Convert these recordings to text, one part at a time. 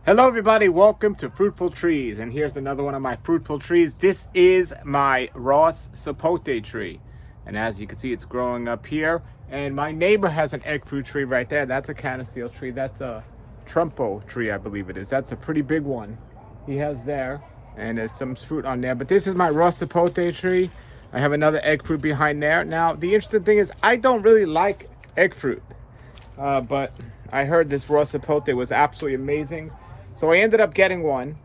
Hello everybody, welcome to Fruitful Trees, and here's another one of my fruitful trees. This is my Ross Sapote tree, and as you can see it's growing up here, and my neighbor has an egg fruit tree right there. That's a canistel tree. That's a trumpo tree, I believe it is. That's a pretty big one he has there, and there's some fruit on there, but this is my Ross Sapote tree. I have another egg fruit behind there. Now the interesting thing is I don't really like egg fruit, but I heard this Ross Sapote was absolutely amazing. So I ended up getting one,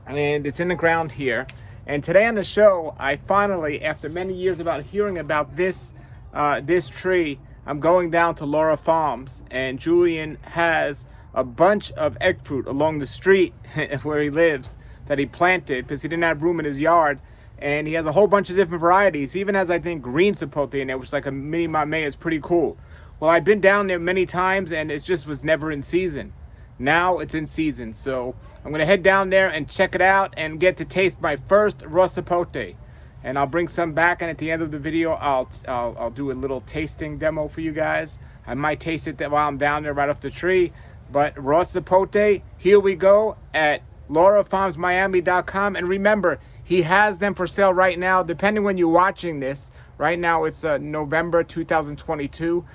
and it's in the ground here. And today on the show, I finally, after many years about hearing about this tree, I'm going down to Lara Farms, and Julian has a bunch of egg fruit along the street where he lives that he planted because he didn't have room in his yard. And he has a whole bunch of different varieties. He even has, I think, green sapote in there, which is like a mini mamey. It's pretty cool. Well, I've been down there many times, and it just was never in season. Now it's in season, so I'm gonna head down there and check it out and get to taste my first Ross Sapote. And I'll bring some back, and at the end of the video, I'll do a little tasting demo for you guys. I might taste it while I'm down there right off the tree. But Ross Sapote, here we go at LaraFarmsMiami.com, and remember, he has them for sale right now, depending when you're watching this. Right now it's November 2022.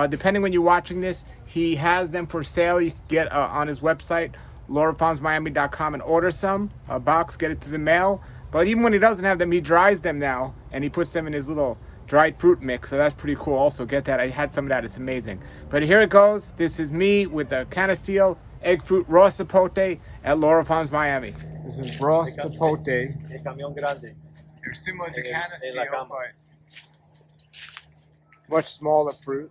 Depending when you're watching this, he has them for sale. You can get on his website, LaraFarmsMiami.com, and order some, a box, get it to the mail. But even when he doesn't have them, he dries them now, and he puts them in his little dried fruit mix, so that's pretty cool. Also, get that. I had some of that. It's amazing. But here it goes. This is me with the canistel egg fruit Ross Sapote at Lara Farms, Miami. This is Ross Sapote. They're similar to canistel, but much smaller fruit.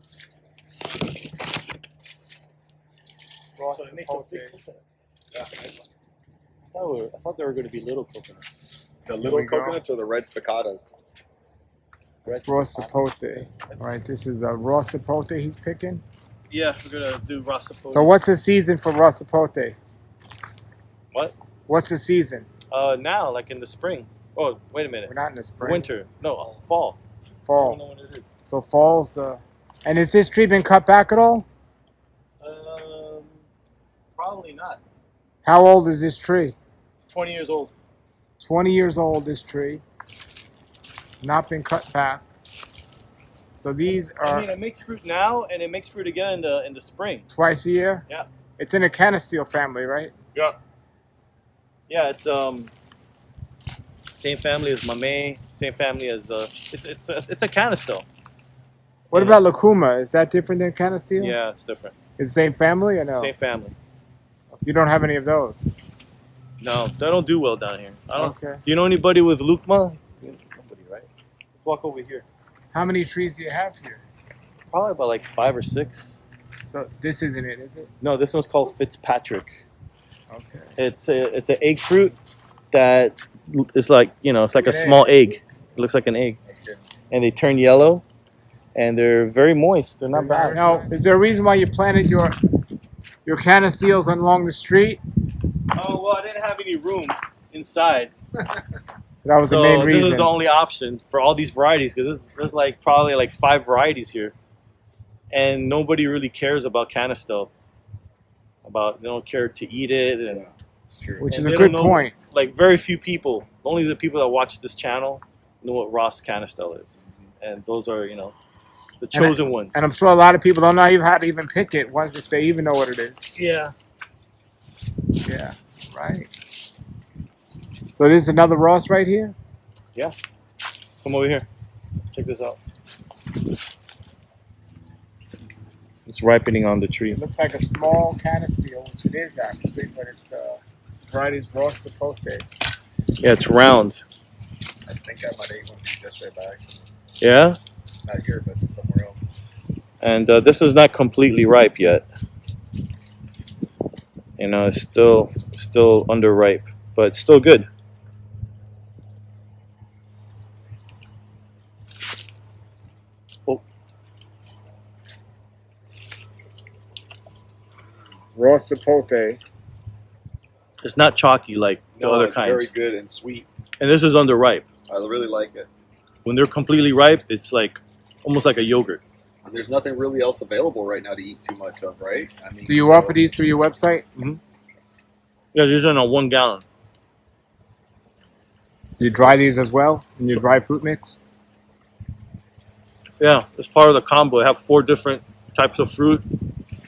Ross Sapote. Yeah, nice one. I thought they were going to be little coconuts. The little coconuts or the red spicatas? It's Ross Sapote. All right, this is a Ross Sapote he's picking. Yeah, we're going to do Ross Sapote. So what's the season for Ross Sapote? What? What's the season? Now, like in the spring. Oh, wait a minute. We're not in the spring. Winter. No, fall. Fall. I don't know when it is. So fall's the... And is this tree been cut back at all? Probably not. How old is this tree? 20 years old. 20 years old, this tree. It's not been cut back. So these are... I mean, it makes fruit now, and it makes fruit again in the spring. Twice a year? Yeah. It's in a canistel family, right? Yeah. Yeah, it's same family as mamey, same family as it's a canistel. What about lacuma? Is that different than canistel? Yeah, it's different. Is the same family or no? Same family. You don't have any of those? No, they don't do well down here. I don't. Okay. Do you know anybody with lukma? Nobody, right? Let's walk over here. How many trees do you have here? Probably about like 5 or 6. So this isn't it, is it? No, this one's called Fitzpatrick. Okay. It's an egg fruit that is like, it's like a small egg. It looks like an egg, and they turn yellow, and they're very moist. They're not bad. Now, is there a reason why you planted your canistels along the street? Oh well, I didn't have any room inside. That was the main reason. This is the only option for all these varieties because there's like probably like 5 varieties here, and nobody really cares about canistel. They don't care to eat it, and Yeah, it's true. Which is and a they good don't know- point. Like very few people, only the people that watch this channel know what Ross canistel is, and those are the chosen ones. And I'm sure a lot of people don't know even how to even pick it once if they even know what it is. Yeah. Yeah, right. So there's another Ross right here? Come over here. Check this out. It's ripening on the tree. It looks like a small canistel, which it is actually, but it's variety's Ross Sapote. Yeah, it's round. I think I might have ate one of these yesterday by accident. Yeah? Not here, but somewhere else. And this is not completely ripe yet. It's still underripe, but it's still good. Oh, Ross Sapote. it's not chalky like the No, other it's kinds. very good and sweet. And this is underripe. I really like it. When they're completely ripe, it's like almost like a yogurt. And there's nothing really else available right now to eat too much of, right? I mean, Do you offer these through your website? Yeah, these are in a 1 gallon. Do you dry these as well in your dry fruit mix? Yeah, it's part of the combo. They have 4 different types of fruit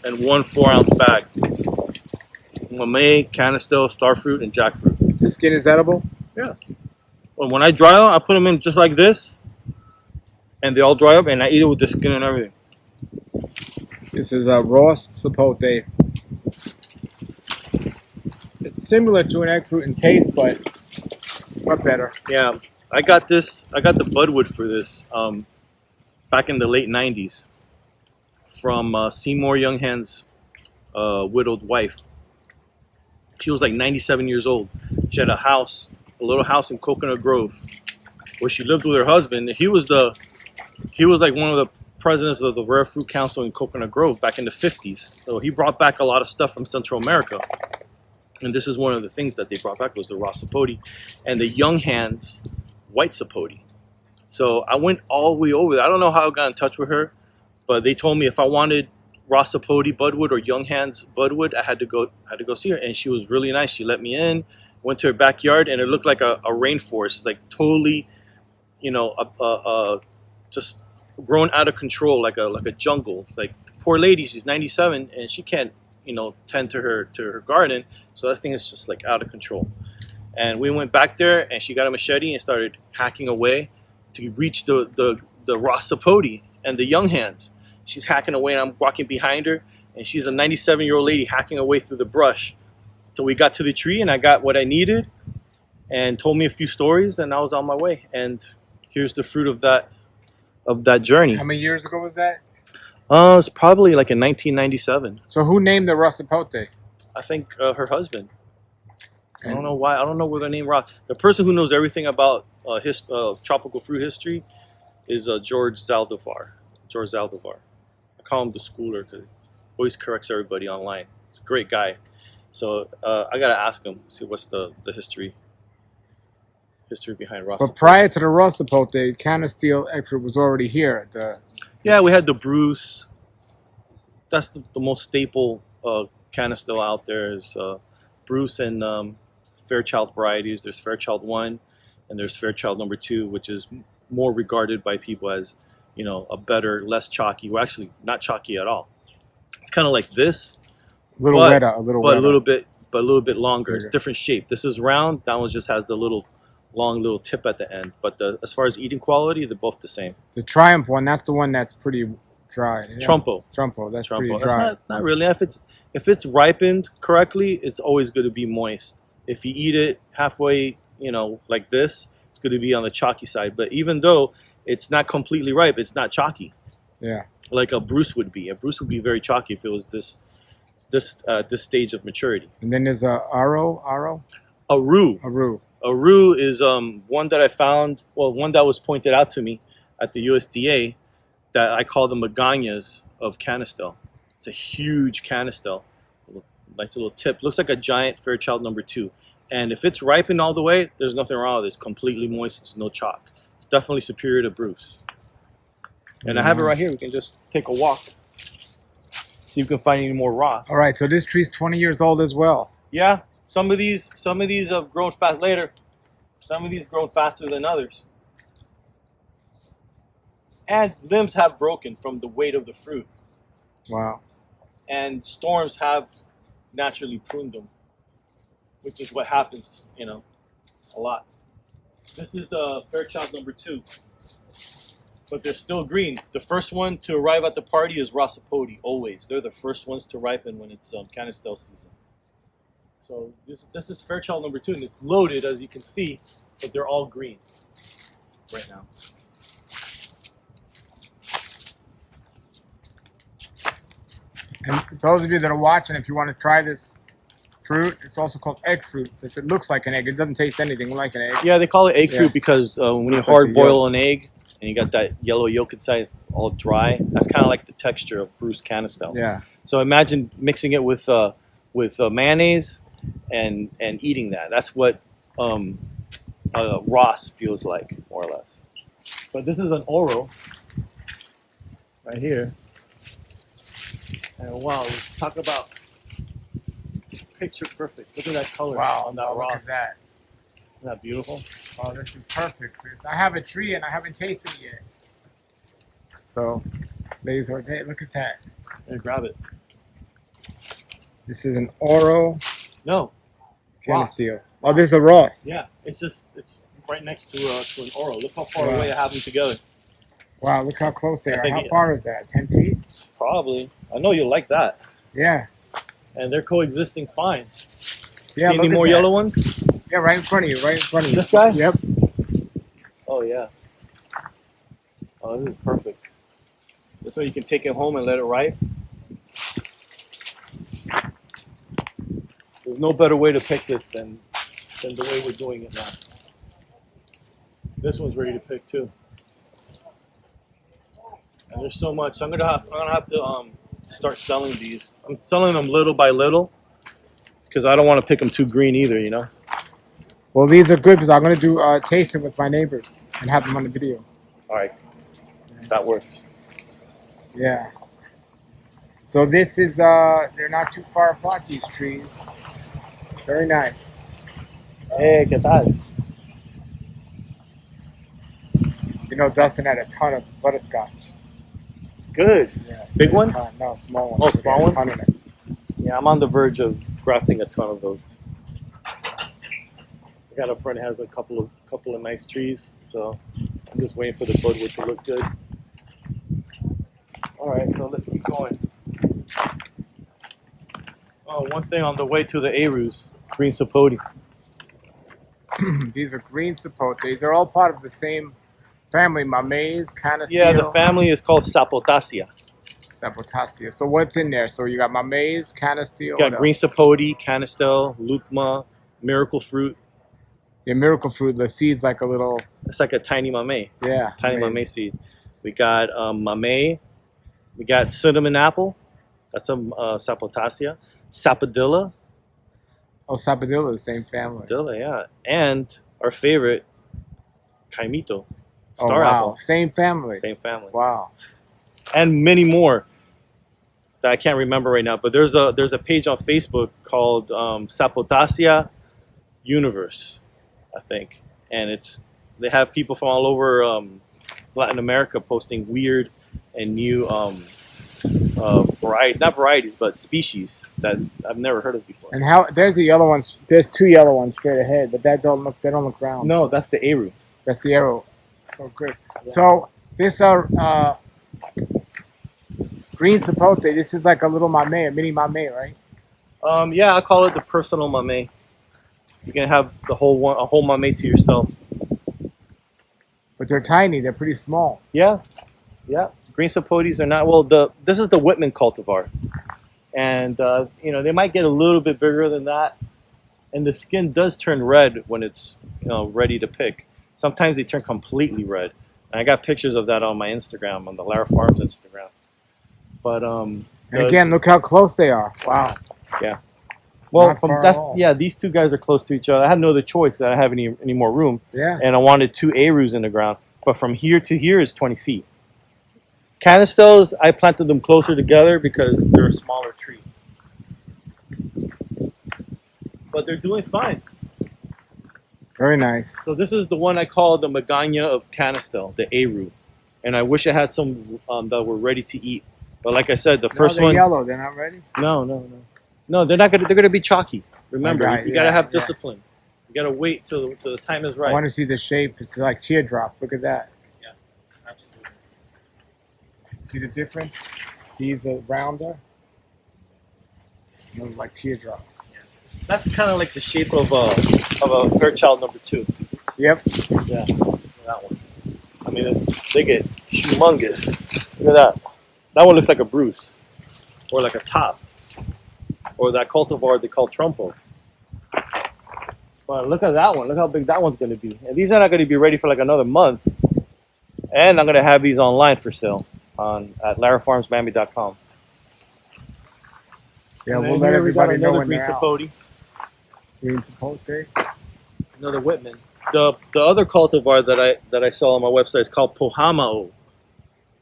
and 1 4-ounce bag. Mamey, canistel, starfruit, and jackfruit. The skin is edible? Yeah. Well, when I dry them, I put them in just like this, and they all dry up, and I eat it with the skin and everything. This is a Ross Sapote. It's similar to an egg fruit in taste, but better. Yeah, I got the budwood for this back in the late 90s from Seymour Younghan's widowed wife. She was like 97 years old. She had a little house in Coconut Grove, where she lived with her husband. He was like one of the presidents of the Rare Fruit Council in Coconut Grove back in the 50s. So he brought back a lot of stuff from Central America. And this is one of the things that they brought back was the Ross Sapote and the Younghan's white Sapote. So I went all the way over there. I don't know how I got in touch with her, but they told me if I wanted Ross Sapote budwood or Younghan's budwood, I had to go see her, and she was really nice. She let me in, went to her backyard, and it looked like a rainforest, like totally, just grown out of control, like a jungle. Like, poor lady, she's 97 and she can't tend to her garden, so that thing is just like out of control. And we went back there, and she got a machete and started hacking away to reach the Ross Sapote and the Younghan's. She's hacking away, and I'm walking behind her, and she's a 97-year-old lady hacking away through the brush till we got to the tree, and I got what I needed, and told me a few stories, and I was on my way. And here's the fruit of that journey. How many years ago was that? It's probably like in 1997. So who named the Ross Sapote? I think her husband. I don't know why. I don't know where the name Ross. The person who knows everything about tropical fruit history is George Zaldivar. George Zaldivar. I call him the schooler because he always corrects everybody online. He's a great guy. So I gotta ask him, see what's the history behind Ross. But prior to the Ross Sapote, canistel egg fruit was already here. Yeah, we had the Bruce. That's the most staple canistel out there is Bruce and Fairchild varieties. There's Fairchild 1 and there's Fairchild number 2, which is more regarded by people as, a better, less chalky. Well, actually not chalky at all. It's kind of like this. A little wetter, a little bit longer. Bigger. It's different shape. This is round. That one just has the long little tip at the end. But as far as eating quality, they're both the same. The Triumph one, that's the one that's pretty dry. Yeah. Trumpo, that's pretty dry. That's not really. If it's ripened correctly, it's always going to be moist. If you eat it halfway, like this, it's going to be on the chalky side. But even though it's not completely ripe, it's not chalky. Yeah. Like a Bruce would be. A Bruce would be very chalky if it was this stage of maturity. And then there's Aru. Aru is one that I found. Well, one that was pointed out to me at the USDA that I call the Maganias of canistel. It's a huge canistel. Nice little tip. Looks like a giant Fairchild number 2. And if it's ripened all the way, there's nothing wrong with it. It's completely moist. There's no chalk. It's definitely superior to Bruce. And I have it right here. We can just take a walk. See if we can find any more Ross. All right. So this tree's 20 years old as well. Yeah. Some of these have grown fast later. Some of these grown faster than others. And limbs have broken from the weight of the fruit. Wow. And storms have naturally pruned them, which is what happens, a lot. This is the Fairchild number 2, but they're still green. The first one to arrive at the party is Ross Sapote, always. They're the first ones to ripen when it's canistel season. So this is Fairchild number 2, and it's loaded, as you can see, but they're all green right now. And those of you that are watching, if you want to try this fruit, it's also called egg fruit because it looks like an egg. It doesn't taste anything like an egg. Yeah, they call it egg fruit because when you hard boil an egg and you got that yellow yolk inside, it's all dry. That's kind of like the texture of Bruce canistel. Yeah. So imagine mixing it with mayonnaise and eating that. That's what Ross feels like, more or less. But this is an Oro right here. And wow, let's talk about picture perfect. Look at that color Wow, on that look rock. at that. Isn't that beautiful? Oh, this is perfect, Chris. I have a tree and I haven't tasted it yet. So, today's our day. Look at that. Here, grab it. This is an Oro No. Ross. canistel. Oh, this is a Ross. Yeah, it's right next to an Oro. Look how far Wow. away I have them together. Wow, look how close they I are. think How it- far is that? 10 feet? Probably. I know you'll like that. Yeah. And they're coexisting fine. Yeah, See look any at more that. yellow ones? Yeah, right in front of you. Right in front of you. This guy? Yep. Oh, yeah. Oh, this is perfect. This way you can take it home and let it ripe. There's no better way to pick this than the way we're doing it now. This one's ready to pick too. And there's so much. I'm gonna have to start selling these. I'm selling them little by little because I don't want to pick them too green either. You know. Well, these are good because I'm going to do tasting with my neighbors and have them on the video. All right, that works. Yeah. So this is, they're not too far apart, these trees. Very nice. Hey, ¿qué tal? You know, Dustin had a ton of butterscotch. Good. Yeah. Big A ones? ton. No, small ones. Oh, But small he had ones? a ton in it. Yeah, I'm on the verge of grafting a ton of those. I got a friend who has a couple of nice trees, so I'm just waiting for the budwood to look good. All right, so let's keep going. Oh, one thing on the way to the Arus, green Sapote. These are green Sapotes. They're all part of the same family. Mamey's, canistel, Yeah, the family is called Sapotaceae. Sapotaceae. So what's in there? So you got Mamey's, canistel. You got what green else? Sapote, canistel, lucma, miracle fruit. Yeah, miracle fruit. The seed's like a little, It's like a tiny mamey, yeah. tiny amazing. mamey seed. We got mamey. We got cinnamon apple. That's a Sapotaceae. Sapodilla. Oh, Sapodilla, the same family. Sapodilla, yeah. And our favorite, Caimito. Oh, Star wow. apple. Same family. Same family. Wow. And many more that I can't remember right now. But there's a page on Facebook called Sapotaceae Universe, I think. And they have people from all over Latin America posting weird and new not varieties, but species that I've never heard of before. And how? There's the yellow ones. There's two yellow ones straight ahead, but they don't look round. No, that's the Aru. That's the arrow. So good. So this green Sapote. This is like a little mamey, a mini mamey, right? Yeah, I call it the personal mamey. You can have a whole mamey to yourself. But they're tiny. They're pretty small. Yeah, yeah. Green Sapotes are not this is the Whitman cultivar, and they might get a little bit bigger than that, and the skin does turn red when it's ready to pick. Sometimes they turn completely red, and I got pictures of that on my Instagram, on the Lara Farms Instagram. But And again, look how close they are. Wow. yeah. Well, Not far at all. these two guys are close to each other. I had no other choice that I have any more room, Yeah. and I wanted two Arus in the ground. But from here to here is 20 feet. Canistels, I planted them closer together because they're a smaller tree. But they're doing fine. Very nice. So this is the one I call the Magana of Canistel, the Aru. And I wish I had some that were ready to eat. But like I said, the first they're one... yellow. They're not ready. No, they're not gonna. They're gonna be chalky. Remember, Right, you gotta have yeah. discipline. You gotta wait till the time is I right. want to see the shape. It's like teardrop. Look at that. Absolutely. See the difference? These are rounder. Those are like teardrop. That's kind of like the shape of a Fairchild number 2. Yep. Yeah, that one. I mean, they get humongous. Look at that. That one looks like a Bruce, or like a top, or that cultivar they call Trumpo. But look at that one. Look how big that one's going to be. And these are not going to be ready for like another month. And I'm going to have these online for sale at larafarmsmiami.com. Yeah, And we'll then let here we got everybody know another when green they're out. Sapote, Green Sapote. another Whitman. The other cultivar that I sell on my website is called Pohamao.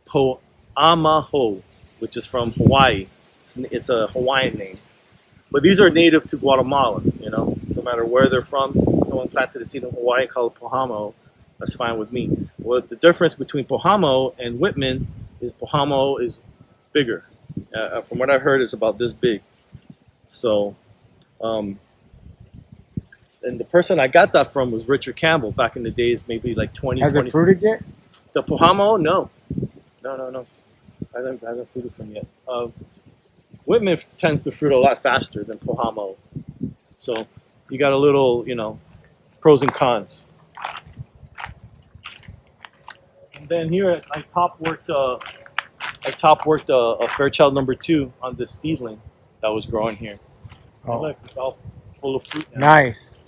Poamaho, which is from Hawaii. It's a Hawaiian name. But these are native to Guatemala, you know, no matter where they're from. Someone planted a seed in Hawaii called Pohamo, that's fine with me. Well, the difference between Pohamo and Whitman is Pohamo is bigger. From what I heard, it's about this big. So, and the person I got that from was Richard Campbell back in the days, maybe like 20. Has it fruited yet? The Pohamo, no. No. I haven't fruited from yet. Whitman tends to fruit a lot faster than Pohamo. So you got a little, you know, pros and cons. And then here I top worked a Fairchild number 2 on this seedling that was growing here. Oh. Look, it's all full of fruit now. Nice.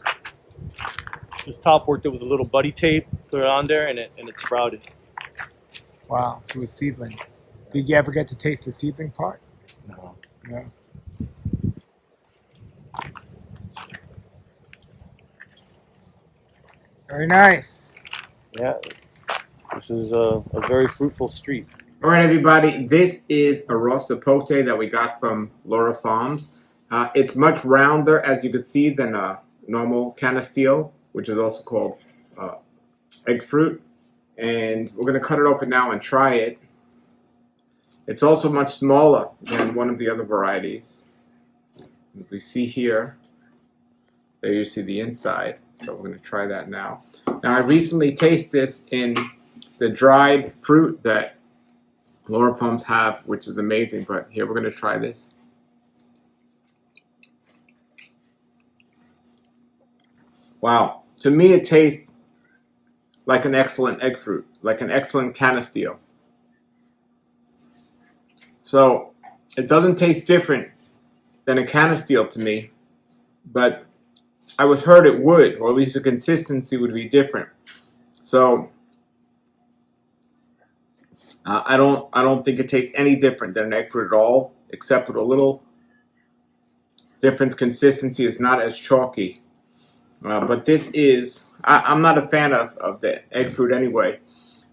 Just top worked it with a little buddy tape, put it on there, and it sprouted. Wow, to a seedling. Did you ever get to taste the seedling part? No. No. Very nice. Yeah, this is a very fruitful street. All right, everybody. This is a Ross Sapote that we got from Lara Farms. It's much rounder, as you can see, than a normal canistel, which is also called egg fruit. And we're going to cut it open now and try it. It's also much smaller than one of the other varieties. As we see here, there you see the inside. So we're going to try that now. Now, I recently tasted this in the dried fruit that Lara Farms have, which is amazing. But here we're going to try this. Wow. To me, it tastes like an excellent egg fruit, like an excellent canistel. So it doesn't taste different than a canistel to me, but I was heard it would, or at least the consistency would be different. So I don't think it tastes any different than an egg fruit at all, except with a little different consistency. It's not as chalky. But this is, I'm not a fan of the egg fruit anyway.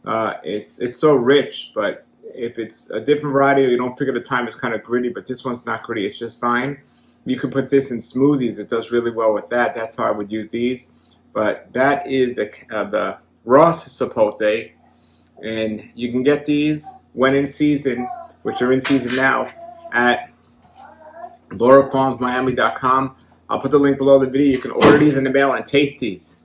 It's so rich, but if it's a different variety or you don't pick at the time, it's kind of gritty, but this one's not gritty. It's just fine. You can put this in smoothies. It does really well with that. That's how I would use these. But that is the Ross Sapote, and you can get these when in season, which are in season now, at LaraFarmsMiami.com. I'll put the link below the video. You can order these in the mail and taste these.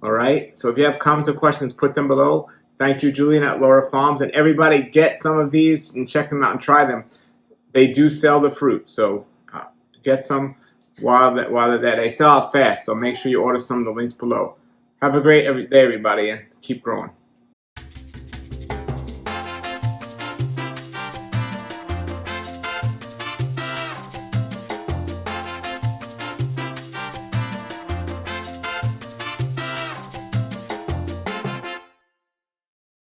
All right? So if you have comments or questions, put them below. Thank you, Julian at Lara Farms. And everybody, get some of these and check them out and try them. They do sell the fruit. So get some while they're there. They sell out fast. So make sure you order some of the links below. Have a great day, everybody, and keep growing.